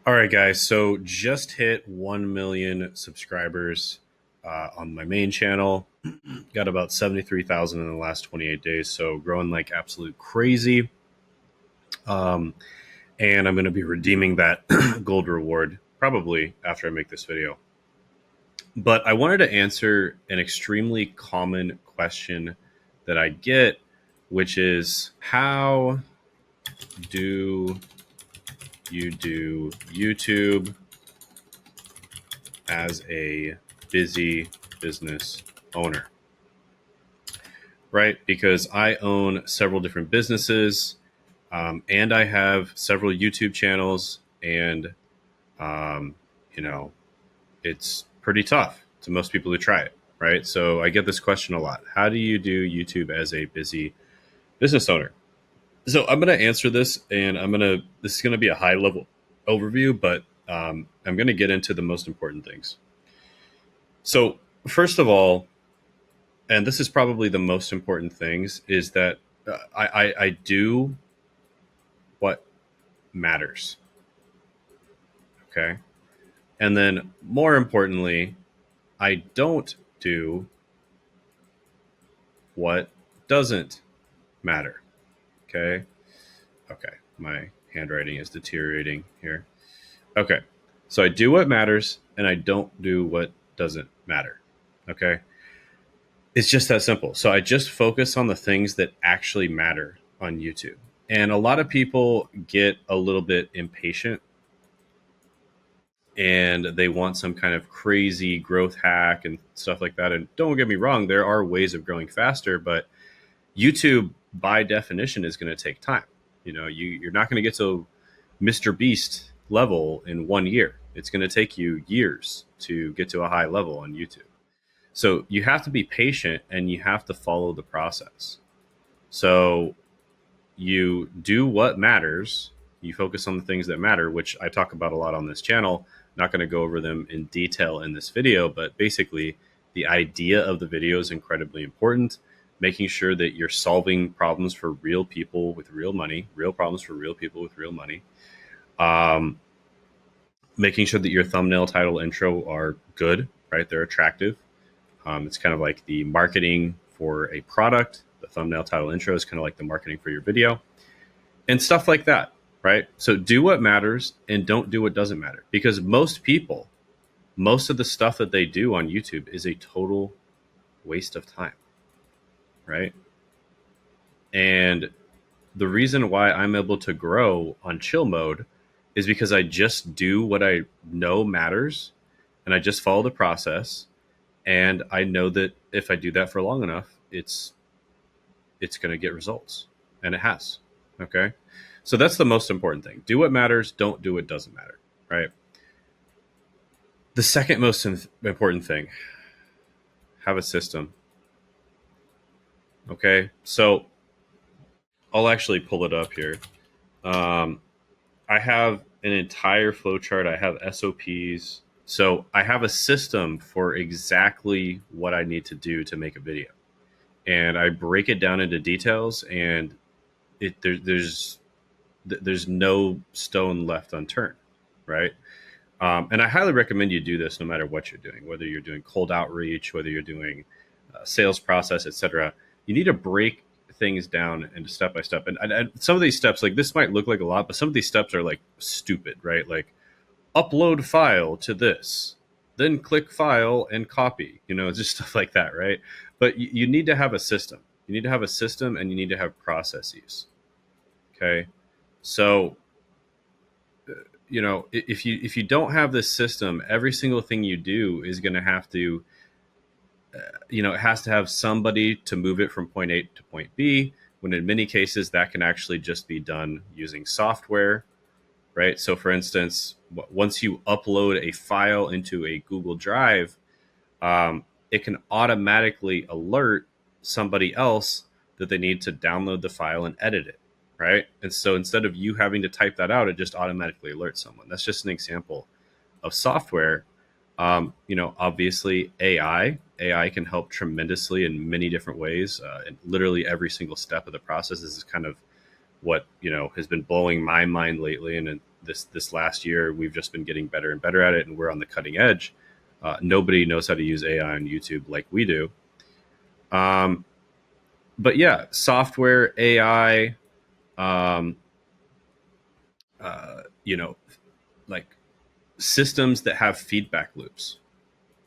All right, guys. So just hit 1 million subscribers on my main channel. Got about 73,000 in the last 28 days. So growing like absolute crazy. Um, and I'm going to be redeeming that gold reward probably after I make this video. But I wanted to answer an extremely common question that I get, which is how do you do YouTube as a busy business owner, right? Because I own several different businesses, and I have several YouTube channels, and um, you know, it's pretty tough to most people who try it, right? So I get this question a lot: how do you do YouTube as a busy business owner? So I'm going to answer this, and this is going to be a high level overview, but I'm going to get into the most important things. So first of all, and this is probably the most important things, is that I do what matters. Okay. And then more importantly, I don't do what doesn't matter. Okay. Okay. My handwriting is deteriorating here. Okay. So I do what matters and I don't do what doesn't matter. Okay. It's just that simple. So I just focus on the things that actually matter on YouTube. And a lot of people get a little bit impatient and they want some kind of crazy growth hack and stuff like that. And don't get me wrong, there are ways of growing faster, but YouTube by definition is going to take time. You're not going to get to Mr. Beast level in 1 year. It's going to take you years to get to a high level on YouTube. So you have to be patient and you have to follow the process. So you do what matters. You focus on the things that matter, which I talk about a lot on this channel. Not going to go over them in detail in this video, but basically the idea of the video is incredibly important. Making sure that you're solving problems for real people with real money, real problems for real people with real money. Making sure that your thumbnail, title, intro are good, right? They're attractive. It's kind of like the marketing for a product. The thumbnail, title, intro is kind of like the marketing for your video and stuff like that, right? So do what matters and don't do what doesn't matter, because most people, most of the stuff that they do on YouTube is a total waste of time, right? And the reason why I'm able to grow on chill mode is because I just do what I know matters and I just follow the process. And I know that if I do that for long enough, it's going to get results, and it has. Okay. So that's the most important thing. Do what matters. Don't do what doesn't matter. Right. The second most important thing, have a system. Okay. So I'll actually pull it up here. I have an entire flowchart. I have SOPs. So I have a system for exactly what I need to do to make a video. And I break it down into details, and there's no stone left unturned, right? And I highly recommend you do this no matter what you're doing, whether you're doing cold outreach, whether you're doing sales process, etc. You need to break things down into step by step. And some of these steps, like this might look like a lot, but some of these steps are like stupid, right? Like upload file to this, then click file and copy, just stuff like that, right? But you need to have a system. You need to have a system and you need to have processes. Okay. So, if you don't have this system, every single thing you do is going to have to, it has to have somebody to move it from point A to point B, when in many cases that can actually just be done using software, right? So for instance, once you upload a file into a Google Drive, it can automatically alert somebody else that they need to download the file and edit it, right? And so instead of you having to type that out, it just automatically alerts someone. That's just an example of software. Obviously AI can help tremendously in many different ways. And literally every single step of the process is kind of what has been blowing my mind lately, and this last year, we've just been getting better and better at it, and we're on the cutting edge. Nobody knows how to use AI on YouTube like we do. But yeah, software, AI, um, you know, like systems that have feedback loops.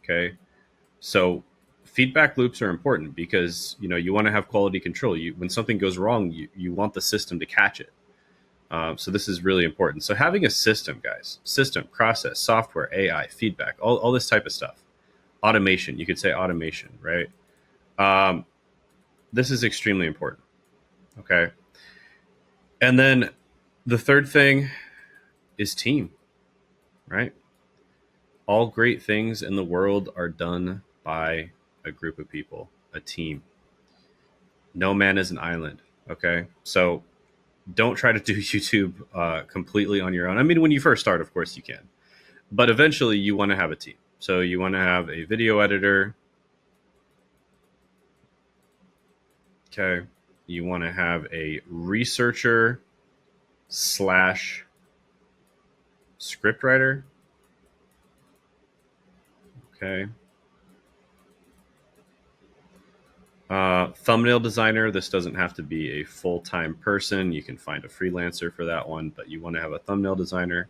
Okay, so feedback loops are important because you want to have quality control. When something goes wrong, you want the system to catch it. So this is really important. So having a system, guys, system, process, software, AI, feedback, all this type of stuff, automation. You could say automation, right? Um, this is extremely important. Okay, and then the third thing is team, right? All great things in the world are done by a group of people, a team. No man is an island. Okay, so don't try to do YouTube completely on your own. I mean, when you first start, of course you can, but eventually you want to have a team. So you want to have a video editor. Okay, you want to have a researcher slash script writer. Okay. Thumbnail designer. This doesn't have to be a full-time person. You can find a freelancer for that one, but you want to have a thumbnail designer.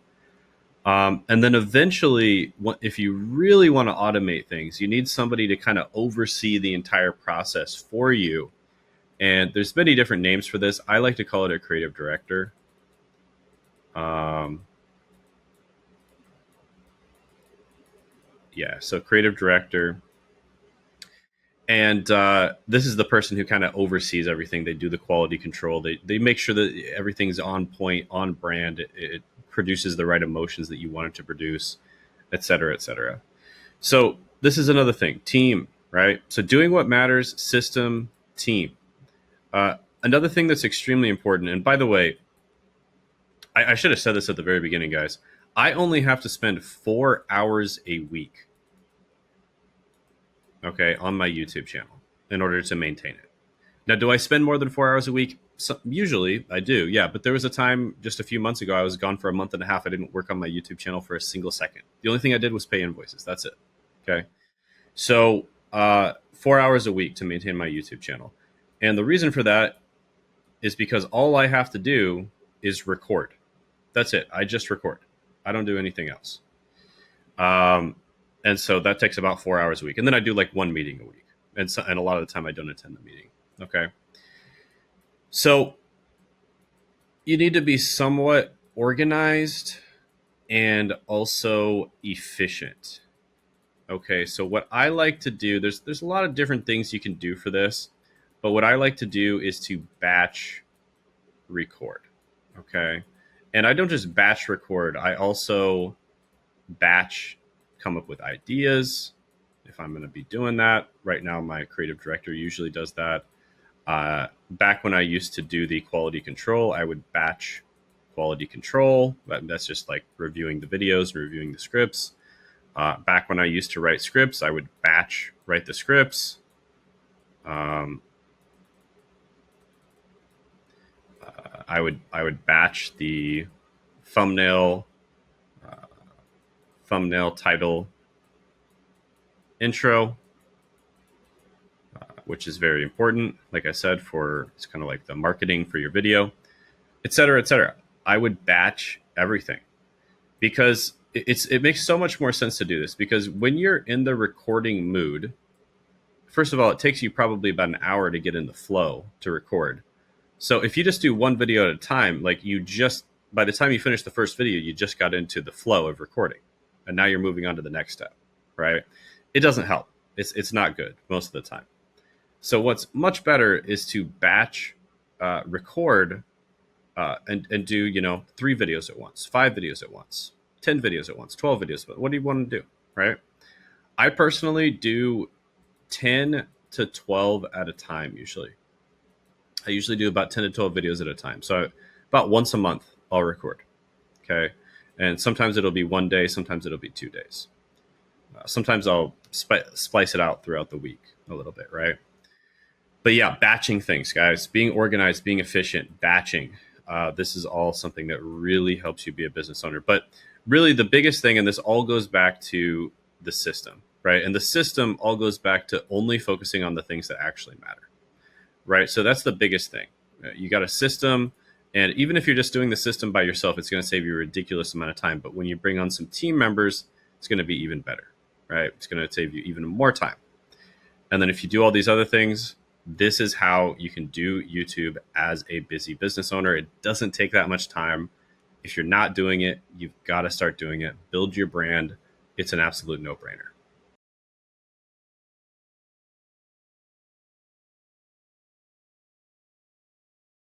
And then eventually, if you really want to automate things, you need somebody to kind of oversee the entire process for you. And there's many different names for this. I like to call it a creative director. Yeah, so creative director. And this is the person who kind of oversees everything. They do the quality control. They make sure that everything's on point, on brand. It produces the right emotions that you want it to produce, et cetera, et cetera. So this is another thing, team, right? So doing what matters, system, team. Another thing that's extremely important, and by the way, I should have said this at the very beginning, guys. I only have to spend 4 hours a week, okay, on my YouTube channel in order to maintain it. Now, do I spend more than 4 hours a week? Usually I do, yeah. But there was a time just a few months ago, I was gone for a month and a half. I didn't work on my YouTube channel for a single second. The only thing I did was pay invoices. That's it. Okay. So 4 hours a week to maintain my YouTube channel. And the reason for that is because all I have to do is record. That's it. I just record. I don't do anything else. And so that takes about 4 hours a week. And then I do like one meeting a week. And a lot of the time I don't attend the meeting. Okay. So you need to be somewhat organized and also efficient. Okay. So what I like to do, there's a lot of different things you can do for this, but what I like to do is to batch record. Okay. And I don't just batch record, I also batch come up with ideas if I'm going to be doing that. Right now, my creative director usually does that. Back when I used to do the quality control, I would batch quality control. That's just like reviewing the videos and reviewing the scripts. Back when I used to write scripts, I would batch write the scripts. I would batch the thumbnail title intro, which is very important. Like I said, it's kind of like the marketing for your video, et cetera, et cetera. I would batch everything because it makes so much more sense to do this, because when you're in the recording mood, first of all, it takes you probably about an hour to get in the flow to record. So if you just do one video at a time, like by the time you finish the first video, you just got into the flow of recording, and now you're moving on to the next step, right? It doesn't help. It's not good most of the time. So what's much better is to batch record and do 3 videos at once, 5 videos at once, 10 videos at once, 12 videos. But what do you want to do, right? I personally do 10 to 12 at a time usually. I usually do about 10 to 12 videos at a time. So about once a month, I'll record. Okay. And sometimes it'll be one day, sometimes it'll be 2 days. Sometimes I'll splice it out throughout the week a little bit, right? But yeah, batching things, guys, being organized, being efficient, batching. This is all something that really helps you be a business owner. But really, the biggest thing, and this all goes back to the system, right? And the system all goes back to only focusing on the things that actually matter, right? So that's the biggest thing. You got a system, and even if you're just doing the system by yourself, it's going to save you a ridiculous amount of time. But when you bring on some team members, it's going to be even better, right? It's going to save you even more time. And then if you do all these other things, this is how you can do YouTube as a busy business owner. It doesn't take that much time. If you're not doing it, you've got to start doing it. Build your brand. It's an absolute no-brainer.